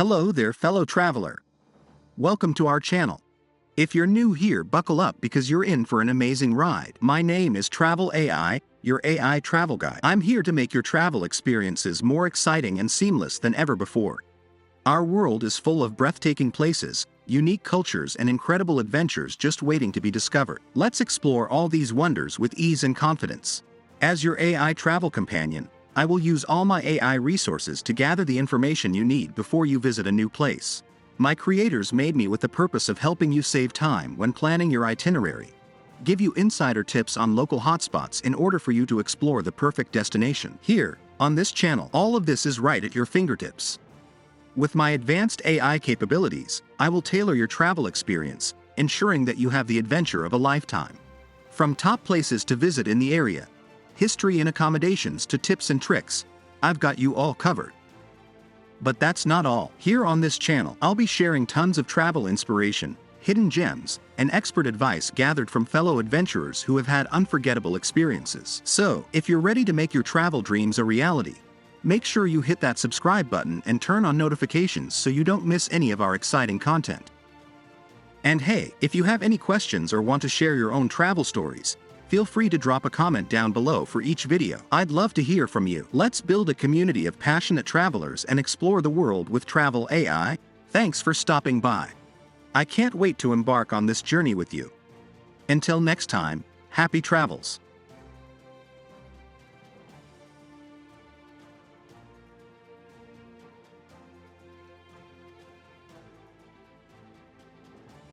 Hello there, fellow traveler. Welcome to our channel. If you're new here, buckle up because you're in for an amazing ride. My name is Travel AI, your AI travel guide. I'm here to make your travel experiences more exciting and seamless than ever before. Our world is full of breathtaking places, unique cultures, and incredible adventures just waiting to be discovered. Let's explore all these wonders with ease and confidence. As your AI travel companion, I will use all my AI resources to gather the information you need before you visit a new place. My creators made me with the purpose of helping you save time when planning your itinerary, give you insider tips on local hotspots in order for you to explore the perfect destination. Here, on this channel, all of this is right at your fingertips. With my advanced AI capabilities, I will tailor your travel experience, ensuring that you have the adventure of a lifetime. From top places to visit in the area, history and accommodations to tips and tricks, I've got you all covered. But that's not all. Here on this channel, I'll be sharing tons of travel inspiration, hidden gems, and expert advice gathered from fellow adventurers who have had unforgettable experiences. So, if you're ready to make your travel dreams a reality, make sure you hit that subscribe button and turn on notifications so you don't miss any of our exciting content. And hey, if you have any questions or want to share your own travel stories, feel free to drop a comment down below for each video. I'd love to hear from you. Let's build a community of passionate travelers and explore the world with Travel AI. Thanks for stopping by. I can't wait to embark on this journey with you. Until next time, happy travels.